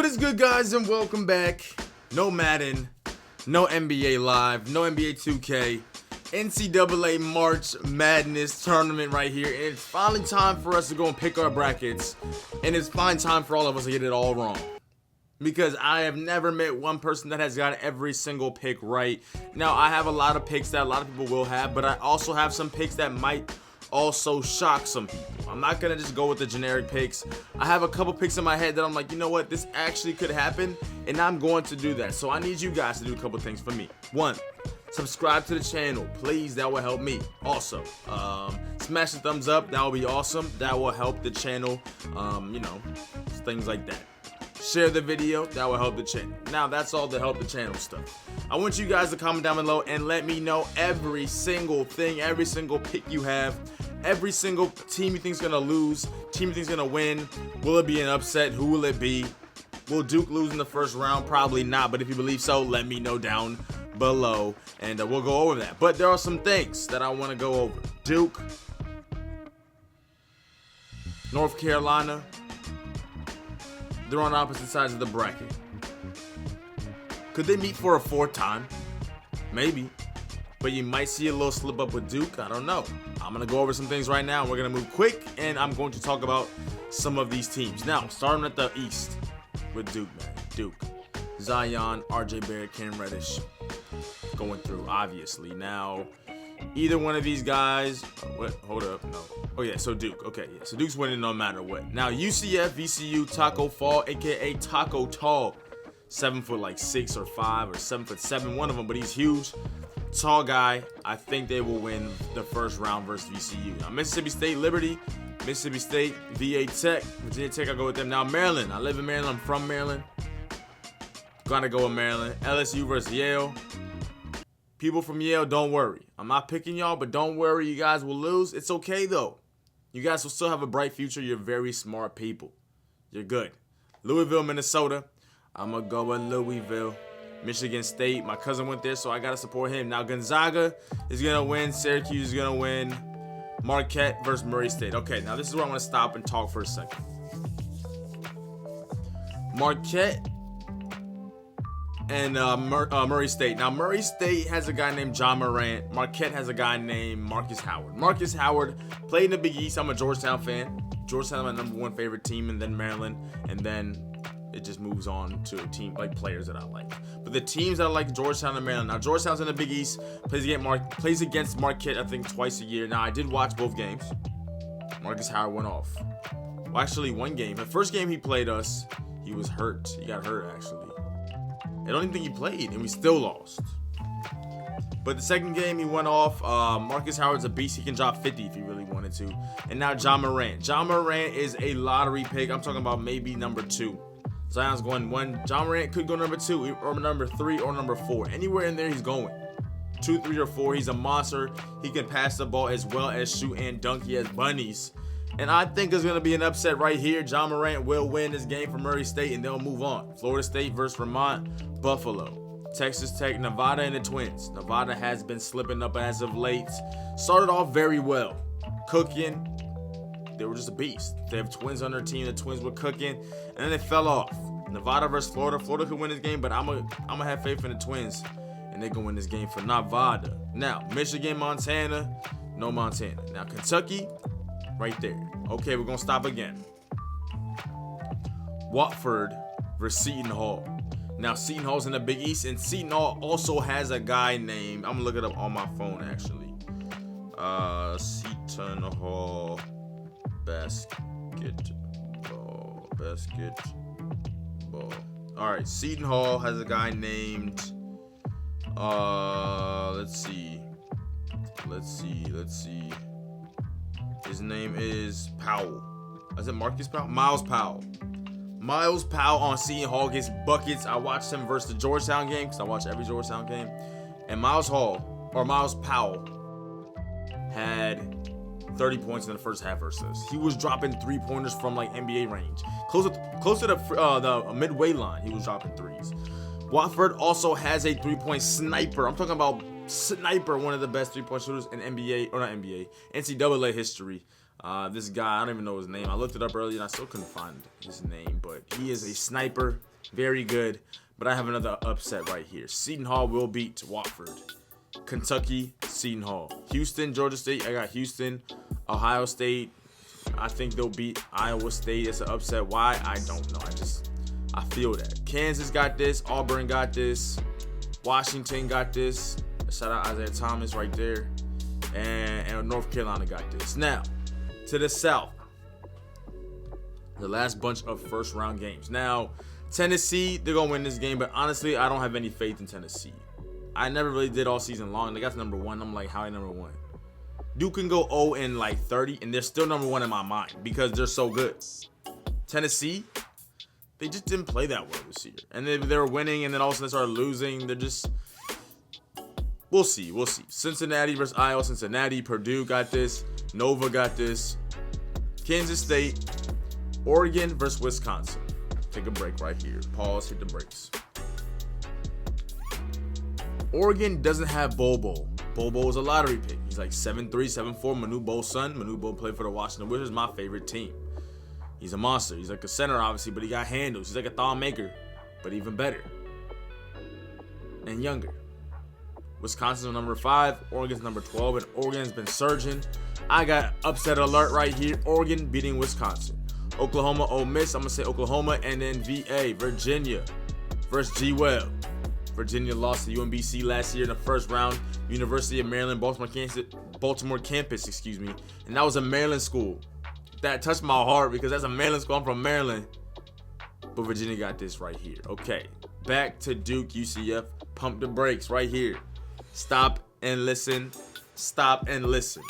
What is good, guys, and welcome back. No Madden, no NBA Live, no NBA 2K, NCAA March Madness tournament right here. And it's finally time for us to go and pick our brackets. And it's finally time for all of us to get it all wrong. Because I have never met one person that has got every single pick right. Now, I have a lot of picks that a lot of people will have, but I also have some picks that might also shock some people. I'm not gonna just go with the generic picks. I have a couple picks in my head that I'm like, you know what, this actually could happen, and I'm going to do that. So I need you guys to do a couple things for me. One, subscribe to the channel, please. That will help me. Also, smash the thumbs up. That will be awesome. That will help the channel. Things like that. Share the video. That will help the channel. Now, that's all the help the channel stuff. I want you guys to comment down below and let me know every single thing, every single pick you have, every single team you think is going to lose, team you think is going to win. Will it be an upset? Who will it be? Will Duke lose in the first round? Probably not, but if you believe so, let me know down below, and we'll go over that. But there are some things that I want to go over. Duke, North Carolina, they're on opposite sides of the bracket. Could they meet for a fourth time? Maybe. But you might see a little slip up with Duke. I don't know. I'm going to go over some things right now. We're going to move quick, and I'm going to talk about some of these teams. Now, starting at the East with Duke, man. Duke, Zion, RJ Barrett, Cam Reddish going through, obviously. Now, either one of these guys, hold up, no. Oh yeah, so Duke, okay, yeah, so Duke's winning no matter what. Now UCF, VCU, Taco Fall, aka Taco Tall, 7'6" or 5 or 7'7", one of them, but he's huge, tall guy. I think they will win the first round versus VCU. Now Mississippi State, Liberty, Mississippi State, VA Tech, Virginia Tech. I go with them. Now Maryland, I live in Maryland. I'm from Maryland. Gonna go with Maryland. LSU versus Yale. People from Yale, don't worry. I'm not picking y'all, but don't worry. You guys will lose. It's okay, though. You guys will still have a bright future. You're very smart people. You're good. Louisville, Minnesota. I'm going to go with Louisville. Michigan State. My cousin went there, so I got to support him. Now, Gonzaga is going to win. Syracuse is going to win. Marquette versus Murray State. Okay, now this is where I'm going to stop and talk for a second. Marquette and Murray State. Now, Murray State has a guy named John Morant. Marquette has a guy named Marcus Howard. Marcus Howard played in the Big East. I'm a Georgetown fan. Georgetown is my #1 favorite team, and then Maryland, and then it just moves on to a team like players that I like. But the teams that I like, Georgetown and Maryland. Now, Georgetown's in the Big East, plays against Marquette, I think, twice a year. Now, I did watch both games. Marcus Howard went off. Well, actually, one game. The first game he played us, he was hurt. He got hurt, actually. I don't even think he played, and we still lost. But the second game, he went off. Marcus Howard's a beast. He can drop 50 if he really wanted to. And now John Morant. John Morant is a lottery pick. I'm talking about maybe number 2. Zion's going 1. John Morant could go number 2 or number 3 or number 4. Anywhere in there, he's going. 2, 3, or 4. He's a monster. He can pass the ball as well as shoot and dunk. He has bunnies. And I think there's going to be an upset right here. John Morant will win this game for Murray State, and they'll move on. Florida State versus Vermont, Buffalo, Texas Tech, Nevada, and the Twins. Nevada has been slipping up as of late. Started off very well. Cooking. They were just a beast. They have Twins on their team. The Twins were cooking, and then they fell off. Nevada versus Florida. Florida could win this game, but I'm gonna have faith in the Twins, and they're going to win this game for Nevada. Now, Michigan, Montana. No Montana. Now, Kentucky. Right there. Okay, we're going to stop again. Watford versus Seton Hall. Now, Seton Hall's in the Big East, and Seton Hall also has a guy named, I'm going to look it up on my phone, actually. Seton Hall basketball. All right, Seton Hall has a guy named, let's see. His name is Powell. Is it Marcus Powell? Miles Powell. Miles Powell on Seton Hall gets buckets. I watched him versus the Georgetown game because I watch every Georgetown game. And Miles Powell had 30 points in the first half versus us. He was dropping 3-pointers from like NBA range. Close to the midway line, he was dropping 3s. Watford also has a 3-point sniper. I'm talking about sniper, one of the best 3-point shooters in NCAA history. This guy, I don't even know his name. I looked it up earlier and I still couldn't find his name, but he is a sniper. Very good. But I have another upset right here. Seton Hall will beat Watford. Kentucky, Seton Hall. Houston, Georgia State. I got Houston. Ohio State. I think they'll beat Iowa State. It's an upset. Why? I don't know. I feel that. Kansas got this. Auburn got this. Washington got this. Shout out Isaiah Thomas right there. And North Carolina got this. Now, to the South. The last bunch of first round games. Now, Tennessee, they're going to win this game. But honestly, I don't have any faith in Tennessee. I never really did all season long. They got to number 1. I'm like, how are they number 1? Duke can go 0 and like 30, and they're still number 1 in my mind because they're so good. Tennessee, they just didn't play that well this year. And they were winning, and then all of a sudden they started losing. They're just, we'll see. Cincinnati versus Iowa. Cincinnati, Purdue got this. Nova got this. Kansas State, Oregon versus Wisconsin. Take a break right here. Pause, hit the brakes. Oregon doesn't have Bobo. Bobo is a lottery pick. He's like 7'3", 7'4", Manu Bol's son. Manu Bol played for the Washington Wizards, my favorite team. He's a monster. He's like a center, obviously, but he got handles. He's like a thought maker, but even better. And younger. Wisconsin's number 5. Oregon's number 12, and Oregon's been surging. I got upset alert right here. Oregon beating Wisconsin. Oklahoma, Ole Miss. I'm going to say Oklahoma, and then VA, Virginia versus G-Well. Virginia lost to UMBC last year in the first round. University of Maryland, Baltimore campus, and that was a Maryland school. That touched my heart because that's a Maryland school. I'm from Maryland, but Virginia got this right here. Okay, back to Duke, UCF. Pump the brakes right here. Stop and listen. Stop and listen.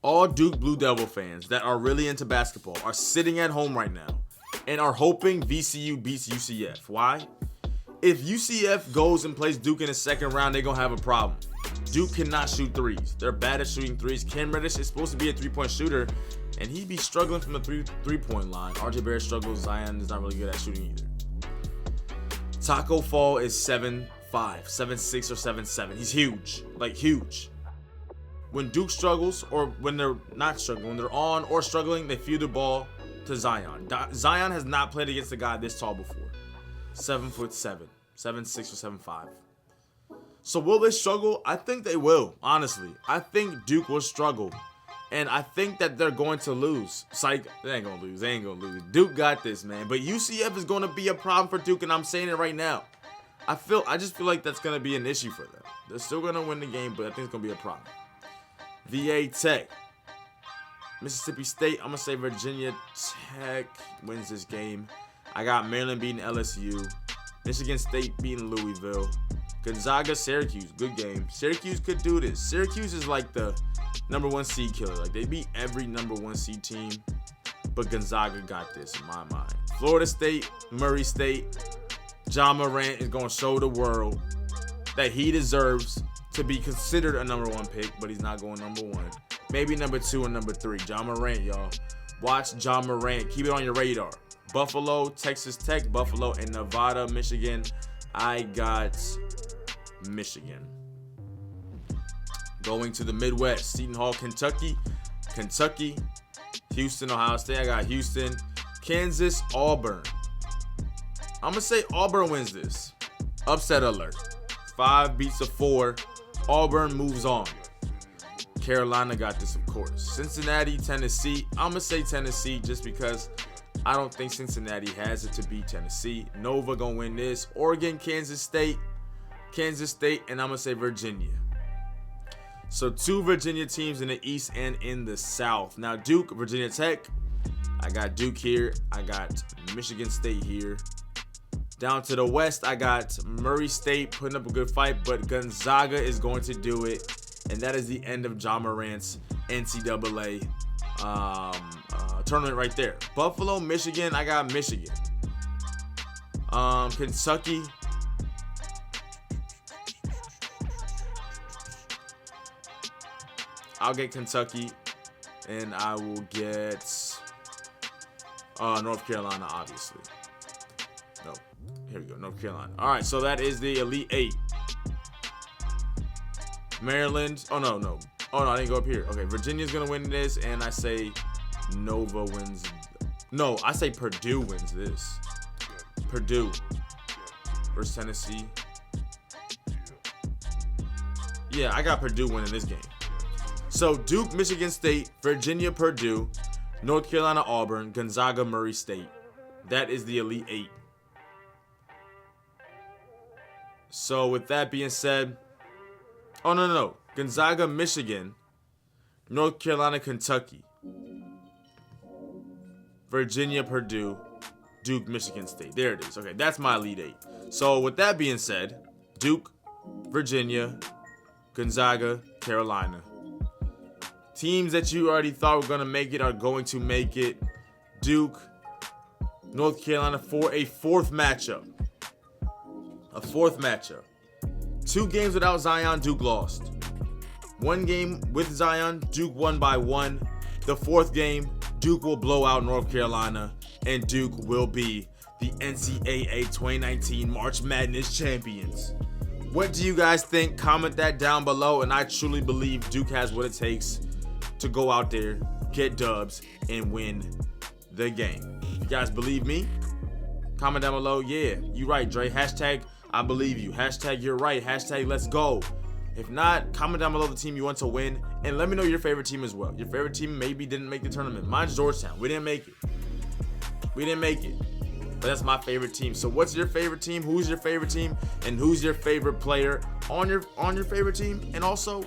All Duke Blue Devil fans that are really into basketball are sitting at home right now and are hoping VCU beats UCF. Why? If UCF goes and plays Duke in the second round, they're going to have a problem. Duke cannot shoot threes. They're bad at shooting threes. Cam Reddish is supposed to be a three-point shooter, and he'd be struggling from the three-point line. RJ Barrett struggles. Zion is not really good at shooting either. Taco Fall is 7'5", 7'6", or 7'7". He's huge. Like, huge. When Duke struggles, or when they're not struggling, when they're on or struggling, they feed the ball to Zion. Zion has not played against a guy this tall before. 7'7", 7'6", or 7'5". So will they struggle? I think they will, honestly. I think Duke will struggle. And I think that they're going to lose. Psych, they ain't going to lose. They ain't going to lose. Duke got this, man. But UCF is going to be a problem for Duke, and I'm saying it right now. I just feel like that's going to be an issue for them. They're still going to win the game, but I think it's going to be a problem. VA Tech. Mississippi State, I'm going to say Virginia Tech wins this game. I got Maryland beating LSU. Michigan State beating Louisville. Gonzaga, Syracuse, good game. Syracuse could do this. Syracuse is like the number 1 seed killer. Like, they beat every number 1 seed team. But Gonzaga got this in my mind. Florida State, Murray State. John Morant is going to show the world that he deserves to be considered a number 1 pick, but he's not going number 1. Maybe number 2 and number 3. John Morant, y'all. Watch John Morant. Keep it on your radar. Buffalo, Texas Tech, Buffalo, and Nevada, Michigan. I got Michigan. Going to the Midwest. Seton Hall, Kentucky. Houston, Ohio State. I got Houston. Kansas, Auburn. I'm going to say Auburn wins this. Upset alert. 5 beats a 4. Auburn moves on. Carolina got this, of course. Cincinnati, Tennessee. I'm going to say Tennessee just because I don't think Cincinnati has it to beat Tennessee. Nova going to win this. Oregon, Kansas State, and I'm going to say Virginia. So 2 Virginia teams in the East and in the South. Now Duke, Virginia Tech. I got Duke here. I got Michigan State here. Down to the West, I got Murray State putting up a good fight, but Gonzaga is going to do it. And that is the end of John Morant's NCAA tournament right there. Buffalo, Michigan, I got Michigan. Kentucky. I'll get Kentucky, and I will get North Carolina, obviously. No, here we go, North Carolina. All right, so that is the Elite 8. Maryland. Oh, no, I didn't go up here. Okay, Virginia's going to win this, and I say Nova wins No, I say Purdue wins this. Purdue versus Tennessee. Yeah, I got Purdue winning this game. So Duke, Michigan State, Virginia, Purdue, North Carolina, Auburn, Gonzaga, Murray State. That is the Elite Eight. So with that being said, oh no. Gonzaga, Michigan, North Carolina, Kentucky, Virginia, Purdue, Duke, Michigan State. There it is. Okay, that's my Elite Eight. So with that being said, Duke, Virginia, Gonzaga, Carolina. Teams that you already thought were going to make it are going to make it. Duke, North Carolina for a fourth matchup. A fourth matchup. 2 games without Zion, Duke lost. 1 game with Zion, Duke won by 1. The 4th game, Duke will blow out North Carolina, and Duke will be the NCAA 2019 March Madness champions. What do you guys think? Comment that down below, and I truly believe Duke has what it takes to go out there, get dubs, and win the game. You guys believe me? Comment down below. Yeah, you right, Dre. Hashtag I believe you. Hashtag you're right. Hashtag let's go. If not, comment down below the team you want to win, and let me know your favorite team as well. Your favorite team maybe didn't make the tournament. Mine's Georgetown. We didn't make it. But that's my favorite team. So what's your favorite team? Who's your favorite team? And who's your favorite player on your favorite team? And also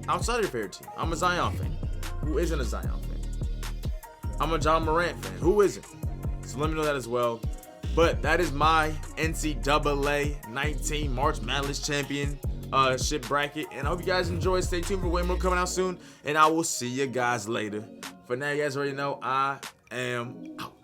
outside of your favorite team. I'm a Zion fan. Who isn't a Zion fan? I'm a John Morant fan. Who isn't? So let me know that as well. But that is my NCAA 19 March Madness championship bracket. And I hope you guys enjoyed. Stay tuned for way more coming out soon. And I will see you guys later. For now, you guys already know I am out.